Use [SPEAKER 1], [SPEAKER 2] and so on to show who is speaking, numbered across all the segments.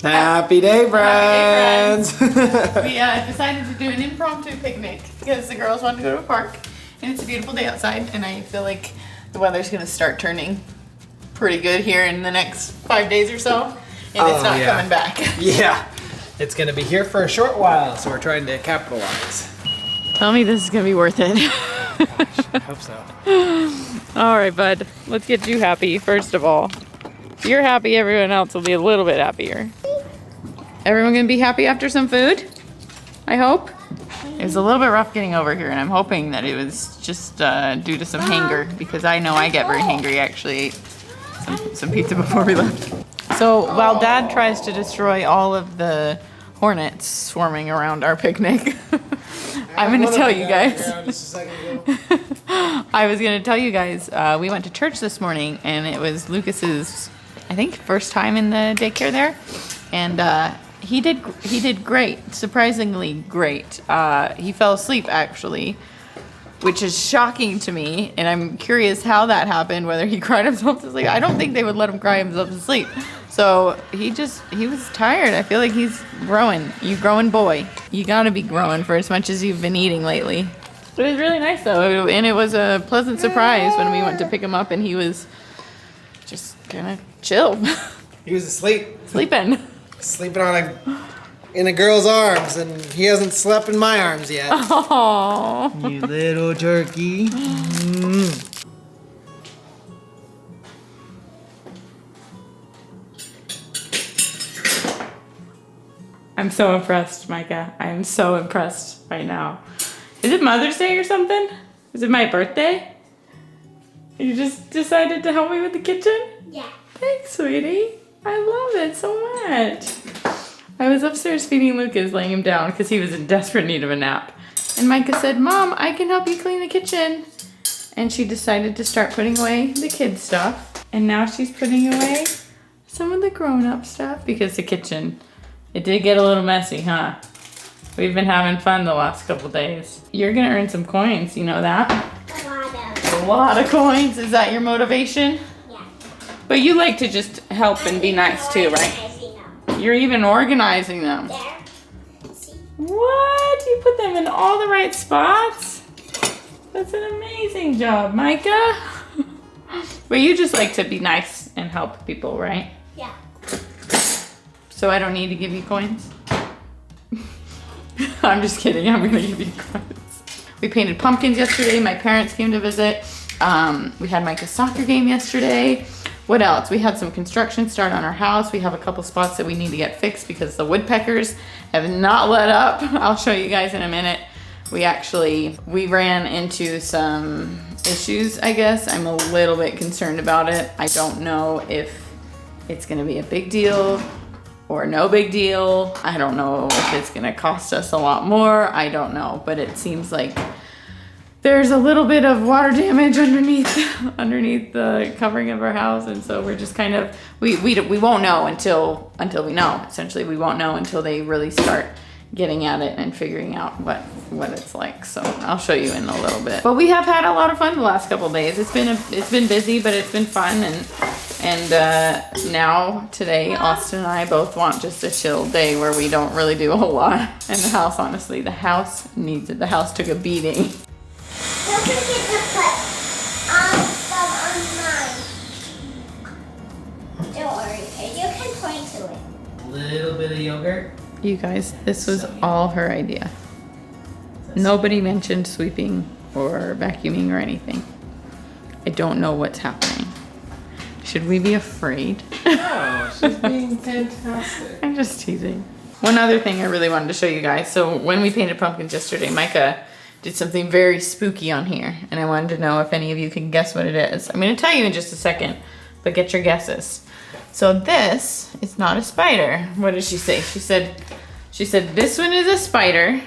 [SPEAKER 1] Happy day, friends!
[SPEAKER 2] We decided to do an impromptu picnic because the girls wanted to go to a park and it's a beautiful day outside, and I feel like the weather's gonna start turning pretty good here in the next 5 days or so, and it's not coming back.
[SPEAKER 1] Yeah, it's gonna be here for a short while, so we're trying to capitalize.
[SPEAKER 2] Tell me this is gonna be worth it.
[SPEAKER 1] Gosh, I hope so.
[SPEAKER 2] All right, bud, let's get you happy first of all. If you're happy, everyone else will be a little bit happier. Everyone gonna be happy after some food? I hope. It was a little bit rough getting over here, and I'm hoping that it was just due to some hanger, because I know I get very hangry. I actually ate some pizza before we left. So while Dad tries to destroy all of the hornets swarming around our picnic, I'm gonna tell you guys. I was gonna tell you guys, we went to church this morning, and it was Lucas's, I think, first time in the daycare there, and he did great, surprisingly great. He fell asleep actually, which is shocking to me, and I'm curious how that happened, whether he cried himself to sleep. I don't think they would let him cry himself to sleep. So he was tired. I feel like he's growing. You growing boy. You gotta be growing for as much as you've been eating lately. It was really nice though, and it was a pleasant surprise when we went to pick him up, and he was just kind of chill.
[SPEAKER 1] He was asleep.
[SPEAKER 2] Sleeping
[SPEAKER 1] in a girl's arms, and he hasn't slept in my arms yet.
[SPEAKER 2] Oh,
[SPEAKER 1] you little turkey.
[SPEAKER 2] I'm so impressed, Micah. I'm so impressed right now. Is it Mother's Day or something? Is it my birthday? You just decided to help me with the kitchen?
[SPEAKER 3] Yeah.
[SPEAKER 2] Thanks, sweetie. I love it so much. I was upstairs feeding Lucas, laying him down because he was in desperate need of a nap. And Micah said, Mom, I can help you clean the kitchen. And she decided to start putting away the kids' stuff. And now she's putting away some of the grown-up stuff because the kitchen, it did get a little messy, huh? We've been having fun the last couple days. You're gonna earn some coins, you know that? A lot of coins. Is that your motivation?
[SPEAKER 3] Yeah.
[SPEAKER 2] But you like to just help and be nice too, right? You're even organizing them.
[SPEAKER 3] There. See?
[SPEAKER 2] What? You put them in all the right spots? That's an amazing job, Micah. But you just like to be nice and help people, right?
[SPEAKER 3] Yeah.
[SPEAKER 2] So I don't need to give you coins? I'm just kidding. I'm gonna give you coins. We painted pumpkins yesterday. My parents came to visit. We had Micah's soccer game yesterday. What else? We had some construction start on our house. We have a couple spots that we need to get fixed because the woodpeckers have not let up. I'll show you guys in a minute. We ran into some issues, I guess. I'm a little bit concerned about it. I don't know if it's gonna be a big deal or no big deal. I don't know if it's gonna cost us a lot more. I don't know, but it seems like there's a little bit of water damage underneath the covering of our house, and so we're just kind of we won't know until we know. Essentially, we won't know until they really start getting at it and figuring out what it's like. So I'll show you in a little bit. But we have had a lot of fun the last couple of days. It's been busy, but it's been fun, and now today Austin and I both want just a chill day where we don't really do a whole lot. And the house, honestly, the house needs it. The house took a beating.
[SPEAKER 3] Don't forget to put stuff on mine. Don't worry, kid. You can point to it.
[SPEAKER 1] A little bit of yogurt.
[SPEAKER 2] You guys, this was all her idea. Nobody mentioned sweeping or vacuuming or anything. I don't know what's happening. Should we be afraid?
[SPEAKER 1] No, she's being fantastic.
[SPEAKER 2] I'm just teasing. One other thing I really wanted to show you guys. So when we painted pumpkins yesterday, Micah did something very spooky on here, and I wanted to know if any of you can guess what it is. I'm gonna tell you in just a second, but get your guesses. So this is not a spider. What did she say? She said this one is a spider,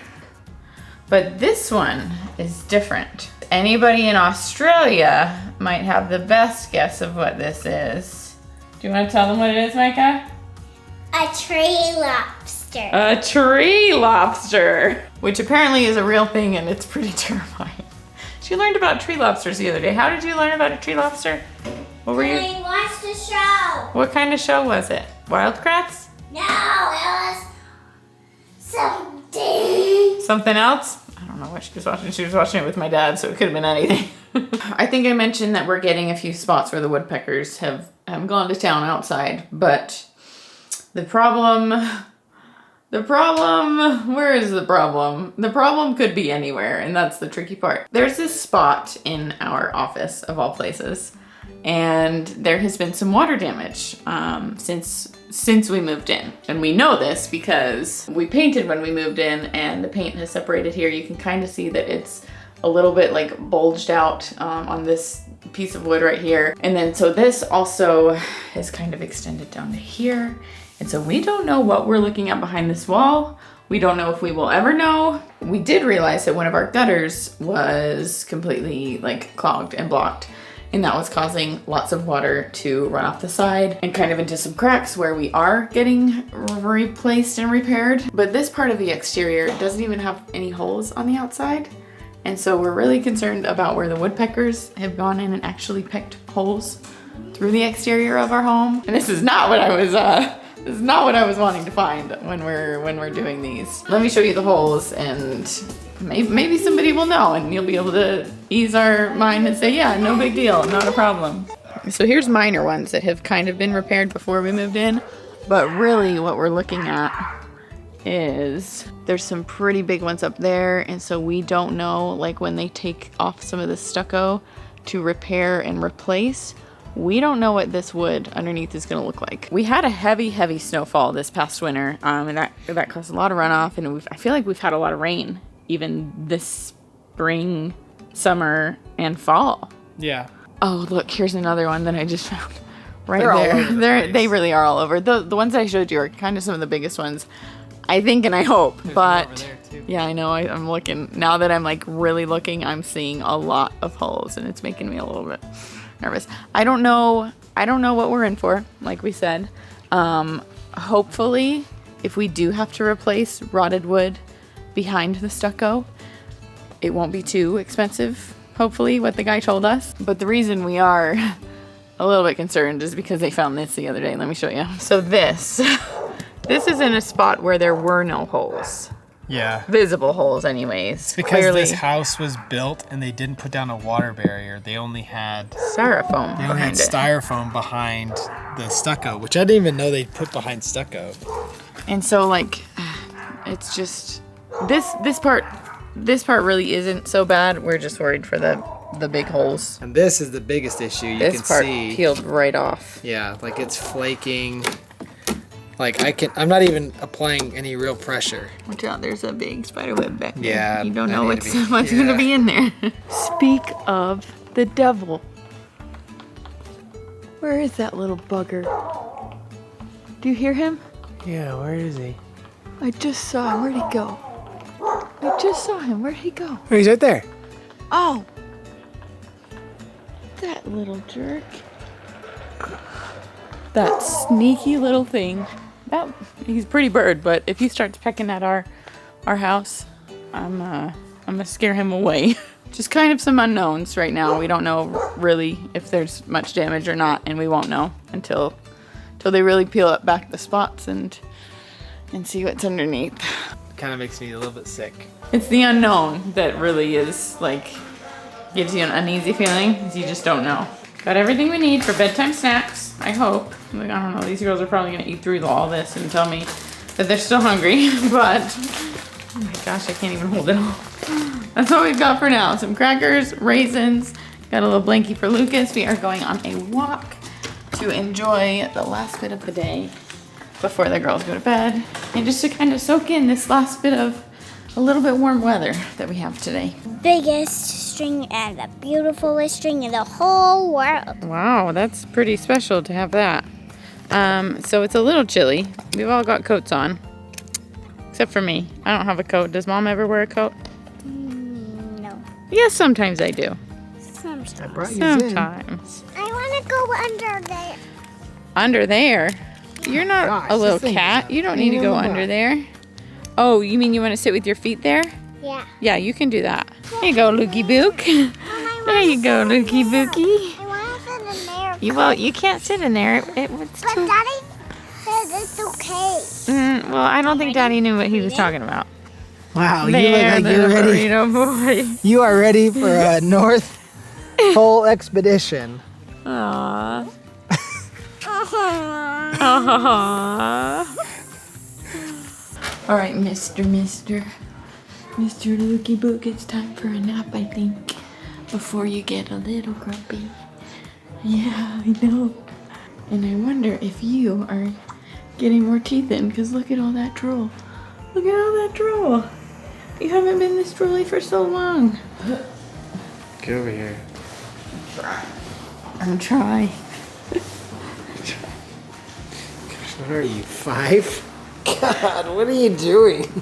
[SPEAKER 2] but this one is different. Anybody in Australia might have the best guess of what this is. Do you want to tell them what it is, Micah?
[SPEAKER 3] A tree lobster.
[SPEAKER 2] A tree lobster, which apparently is a real thing, and it's pretty terrifying. She learned about tree lobsters the other day. How did you learn about a tree lobster? What were you?
[SPEAKER 3] I watched the show.
[SPEAKER 2] What kind of show was it? Wildcrafts?
[SPEAKER 3] No.
[SPEAKER 2] Something else? I don't know what she was watching. She was watching it with my dad, so it could have been anything. I think I mentioned that we're getting a few spots where the woodpeckers have gone to town outside, but the problem, where is the problem? The problem could be anywhere, and that's the tricky part. There's this spot in our office, of all places, and there has been some water damage since we moved in. And we know this because we painted when we moved in, and the paint has separated here. You can kind of see that it's a little bit like bulged out on this piece of wood right here. And then so this also is kind of extended down to here. And so we don't know what we're looking at behind this wall. We don't know if we will ever know. We did realize that one of our gutters was completely like clogged and blocked, and that was causing lots of water to run off the side and kind of into some cracks where we are getting replaced and repaired. But this part of the exterior doesn't even have any holes on the outside. And so we're really concerned about where the woodpeckers have gone in and actually picked holes through the exterior of our home. And this is not what I was wanting to find when we're doing these. Let me show you the holes, and maybe somebody will know, and you'll be able to ease our mind and say, yeah, no big deal, not a problem. So here's minor ones that have kind of been repaired before we moved in, but really what we're looking at is there's some pretty big ones up there, and so we don't know, like when they take off some of the stucco to repair and replace, we don't know what this wood underneath is gonna look like. We had a heavy snowfall this past winter, and that caused a lot of runoff, and I feel like we've had a lot of rain even this spring, summer, and fall.
[SPEAKER 1] Yeah.
[SPEAKER 2] Oh, look, here's another one that I just found right
[SPEAKER 1] They're
[SPEAKER 2] there.
[SPEAKER 1] all over the place.
[SPEAKER 2] They really are all over. The ones that I showed you are kind of some of the biggest ones, I think, and I hope.
[SPEAKER 1] There's
[SPEAKER 2] but
[SPEAKER 1] one over there too.
[SPEAKER 2] yeah, I know. I'm looking now that I'm like really looking. I'm seeing a lot of holes, and it's making me a little bit nervous. I don't know what we're in for, like we said. Hopefully, if we do have to replace rotted wood behind the stucco, it won't be too expensive, hopefully, what the guy told us. But the reason we are a little bit concerned is because they found this the other day. Let me show you. So this is in a spot where there were no holes.
[SPEAKER 1] Yeah.
[SPEAKER 2] Visible holes anyways.
[SPEAKER 1] Because
[SPEAKER 2] Clearly,
[SPEAKER 1] this house was built and they didn't put down a water barrier. They only had
[SPEAKER 2] styrofoam behind it.
[SPEAKER 1] styrofoam behind the stucco, which I didn't even know they put behind stucco.
[SPEAKER 2] And so like, it's just, this part really isn't so bad. We're just worried for the big holes.
[SPEAKER 1] And this is the biggest issue. You
[SPEAKER 2] This
[SPEAKER 1] can
[SPEAKER 2] part
[SPEAKER 1] see.
[SPEAKER 2] peeled right off.
[SPEAKER 1] Yeah, like it's flaking. Like I'm not even applying any real pressure.
[SPEAKER 2] Watch out, there's a big spider web back there.
[SPEAKER 1] Yeah,
[SPEAKER 2] You don't
[SPEAKER 1] I
[SPEAKER 2] know
[SPEAKER 1] need to
[SPEAKER 2] what's
[SPEAKER 1] be-
[SPEAKER 2] gonna
[SPEAKER 1] yeah.
[SPEAKER 2] be in there. Speak of the devil. Where is that little bugger? Do you hear him?
[SPEAKER 1] Yeah, where is he?
[SPEAKER 2] I just saw him. Where'd he go? I just saw him. Where'd he go?
[SPEAKER 1] Oh, he's right there.
[SPEAKER 2] Oh! That little jerk. That sneaky little thing. He's a pretty bird, but if he starts pecking at our house, I'm gonna scare him away. Just kind of some unknowns right now. We don't know really if there's much damage or not, and we won't know until they really peel up back the spots and see what's underneath.
[SPEAKER 1] Kind of makes me a little bit sick.
[SPEAKER 2] It's the unknown that really is like gives you an uneasy feeling, because you just don't know. Got everything we need for bedtime snacks, I hope. Like, I don't know, these girls are probably gonna eat through all this and tell me that they're still hungry, but oh my gosh, I can't even hold it all. That's what we've got for now. Some crackers, raisins, got a little blankie for Lucas. We are going on a walk to enjoy the last bit of the day before the girls go to bed, and just to kind of soak in this last bit of a little bit warm weather that we have today.
[SPEAKER 3] Biggest string and the beautifulest string in the whole world.
[SPEAKER 2] Wow, that's pretty special to have that. So it's a little chilly. We've all got coats on, except for me. I don't have a coat. Does Mom ever wear a coat?
[SPEAKER 3] No.
[SPEAKER 2] Yes, sometimes I do.
[SPEAKER 3] Sometimes.
[SPEAKER 2] Sometimes.
[SPEAKER 3] I want to go under there.
[SPEAKER 2] Under there? You're not
[SPEAKER 1] Gosh,
[SPEAKER 2] a little
[SPEAKER 1] this thing
[SPEAKER 2] cat.
[SPEAKER 1] is
[SPEAKER 2] You don't need to go under there. Oh, you mean you want to sit with your feet there?
[SPEAKER 3] Yeah.
[SPEAKER 2] Yeah, you can do that. There you go, Lukey Book. There you go, Lukey Bookie.
[SPEAKER 3] I want to sit in there.
[SPEAKER 2] Well, you can't sit in there. It's
[SPEAKER 3] But
[SPEAKER 2] too...
[SPEAKER 3] Daddy said it's okay.
[SPEAKER 2] well, I don't think Daddy knew what he was talking about.
[SPEAKER 1] Wow, you look like you're ready.
[SPEAKER 2] Burrito boy.
[SPEAKER 1] You are ready for a North Pole expedition.
[SPEAKER 2] Aww. Aww. All right, Mr. Looky Book, it's time for a nap, I think, before you get a little grumpy. Yeah, I know. And I wonder if you are getting more teeth in, because look at all that drool. Look at all that drool. You haven't been this drooly for so long.
[SPEAKER 1] Get over here.
[SPEAKER 2] I'm trying.
[SPEAKER 1] What are you, 5? God, what are you doing?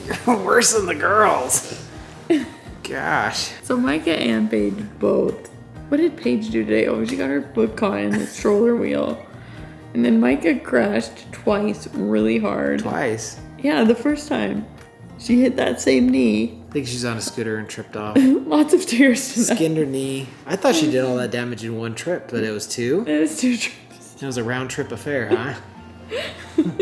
[SPEAKER 1] You're worse than the girls. Gosh.
[SPEAKER 2] So Micah and Paige both. What did Paige do today? Oh, she got her foot caught in the stroller wheel. And then Micah crashed twice really hard.
[SPEAKER 1] Twice?
[SPEAKER 2] Yeah, the first time. She hit that same knee.
[SPEAKER 1] I think she's on a scooter and tripped off.
[SPEAKER 2] Lots of tears tonight.
[SPEAKER 1] Skinned her knee. I thought she did all that damage in one trip, but it was 2.
[SPEAKER 2] It was 2 trips.
[SPEAKER 1] It was a round trip affair, huh?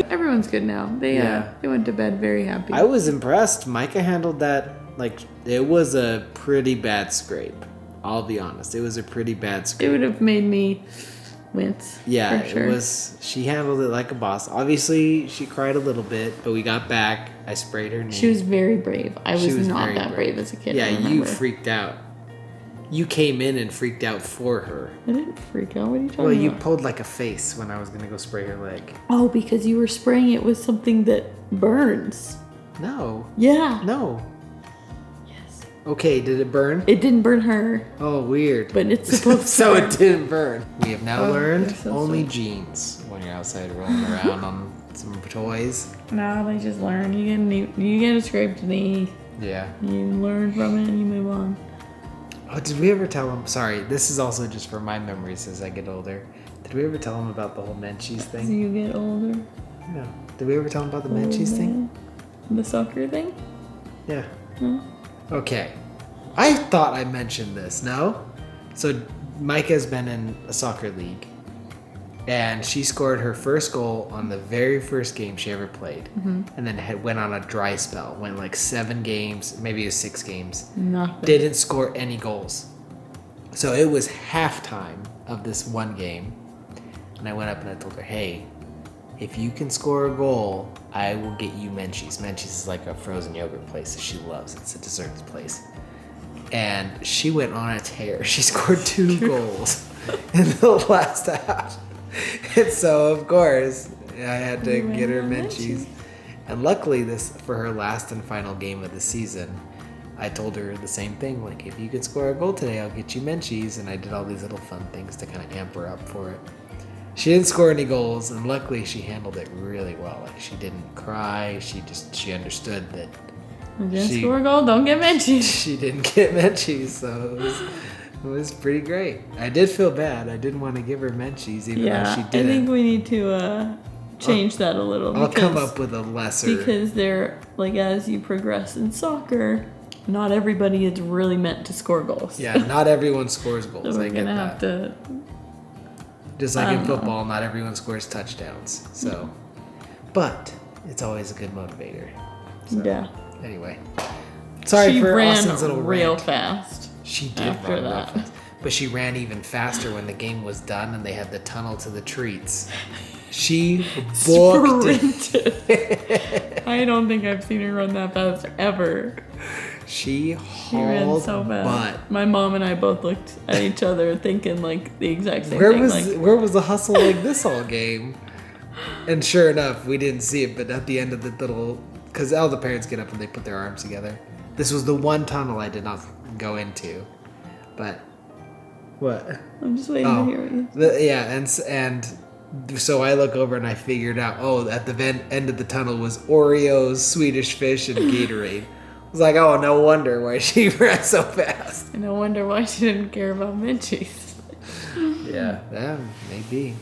[SPEAKER 2] Everyone's good now. They went to bed very happy.
[SPEAKER 1] I was impressed. Micah handled that like it was a pretty bad scrape. I'll be honest. It was a pretty bad scrape.
[SPEAKER 2] It would have made me wince.
[SPEAKER 1] Yeah,
[SPEAKER 2] for sure.
[SPEAKER 1] it was. She handled it like a boss. Obviously, she cried a little bit, but we got back. I sprayed her knee.
[SPEAKER 2] She was very brave. I was not
[SPEAKER 1] very
[SPEAKER 2] that brave as a kid.
[SPEAKER 1] Yeah,
[SPEAKER 2] I
[SPEAKER 1] you
[SPEAKER 2] remember.
[SPEAKER 1] freaked out. You came in and freaked out for her.
[SPEAKER 2] I didn't freak out. What are you talking
[SPEAKER 1] Well, you
[SPEAKER 2] about?
[SPEAKER 1] pulled like a face when I was gonna go spray her leg.
[SPEAKER 2] Oh, because you were spraying it with something that burns.
[SPEAKER 1] No.
[SPEAKER 2] Yeah.
[SPEAKER 1] No.
[SPEAKER 2] Yes.
[SPEAKER 1] Okay, did it burn?
[SPEAKER 2] It didn't burn her,
[SPEAKER 1] Oh, weird.
[SPEAKER 2] but it's supposed to.
[SPEAKER 1] So it didn't burn. We have now learned
[SPEAKER 2] that's so
[SPEAKER 1] only
[SPEAKER 2] sweet.
[SPEAKER 1] jeans when you're outside rolling around on some toys.
[SPEAKER 2] No, they just learn. You get a scraped knee.
[SPEAKER 1] Yeah.
[SPEAKER 2] You learn from it and you move on.
[SPEAKER 1] Oh, did we ever tell him? Sorry, this is also just for my memories as I get older. Did we ever tell him about the whole Menchie's
[SPEAKER 2] As
[SPEAKER 1] thing?
[SPEAKER 2] you get older.
[SPEAKER 1] No. Did we ever tell him about the Menchie's thing?
[SPEAKER 2] The soccer thing?
[SPEAKER 1] Yeah.
[SPEAKER 2] No.
[SPEAKER 1] Okay. I thought I mentioned this, no? So Micah's been in a soccer league. And she scored her first goal on the very first game she ever played.
[SPEAKER 2] Mm-hmm.
[SPEAKER 1] And then went on a dry spell. Went like 7 games, maybe it was 6 games.
[SPEAKER 2] Nothing.
[SPEAKER 1] Didn't score any goals. So it was halftime of this one game. And I went up and I told her, hey, if you can score a goal, I will get you Menchie's. Menchie's is like a frozen yogurt place that she loves. It's a desserts place. And she went on a tear. She scored 2 goals in the last half. And so, of course, I had to get her Menchie's. And luckily, this for her last and final game of the season, I told her the same thing. Like, if you could score a goal today, I'll get you Menchie's. And I did all these little fun things to kind of amp her up for it. She didn't score any goals, and luckily she handled it really well. Like, she didn't cry. She understood that
[SPEAKER 2] You didn't score a goal, don't get Menchie's.
[SPEAKER 1] she didn't get Menchie's, so it was pretty great. I did feel bad. I didn't want to give her Menchie's, even though she
[SPEAKER 2] I
[SPEAKER 1] didn't.
[SPEAKER 2] think we need to change that a little.
[SPEAKER 1] I'll come up with a lesser.
[SPEAKER 2] Because they're, like, as you progress in soccer, not everybody is really meant to score goals.
[SPEAKER 1] Yeah, not everyone scores goals.
[SPEAKER 2] So
[SPEAKER 1] I
[SPEAKER 2] we're
[SPEAKER 1] get
[SPEAKER 2] going to
[SPEAKER 1] that.
[SPEAKER 2] have to...
[SPEAKER 1] Just like in football, not everyone scores touchdowns. So, but it's always a good motivator. So,
[SPEAKER 2] Yeah.
[SPEAKER 1] Anyway, sorry
[SPEAKER 2] She
[SPEAKER 1] for
[SPEAKER 2] ran
[SPEAKER 1] Austin's little
[SPEAKER 2] real
[SPEAKER 1] rant.
[SPEAKER 2] fast.
[SPEAKER 1] She did
[SPEAKER 2] after
[SPEAKER 1] run real
[SPEAKER 2] that.
[SPEAKER 1] fast. But she ran even faster when the game was done and they had the tunnel to the treats. She booked it.
[SPEAKER 2] Sprinted. I don't think I've seen her run that fast ever.
[SPEAKER 1] She
[SPEAKER 2] She ran
[SPEAKER 1] hauled
[SPEAKER 2] so fast.
[SPEAKER 1] butt.
[SPEAKER 2] My mom and I both looked at each other thinking like the exact same
[SPEAKER 1] Where
[SPEAKER 2] thing.
[SPEAKER 1] was the hustle like this all game? And sure enough, we didn't see it, but at the end of the little, because all the parents get up and they put their arms together. This was the one tunnel I did not go into, but what?
[SPEAKER 2] I'm just waiting to hear what you
[SPEAKER 1] and so I look over and I figured out, at the end of the tunnel was Oreos, Swedish Fish, and Gatorade. I was like, oh, no wonder why she ran so fast.
[SPEAKER 2] No wonder why she didn't care about Menchie's.
[SPEAKER 1] Yeah, maybe.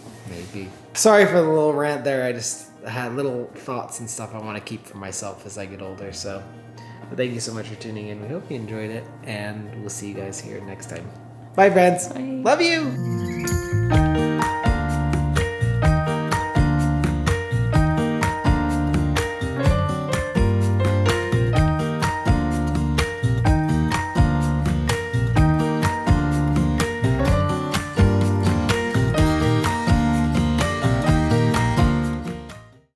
[SPEAKER 1] Sorry for the little rant there. I just had little thoughts and stuff I want to keep for myself as I get older. So, but thank you so much for tuning in. We hope you enjoyed it, and we'll see you guys here next time. Bye, friends.
[SPEAKER 2] Bye.
[SPEAKER 1] Love you.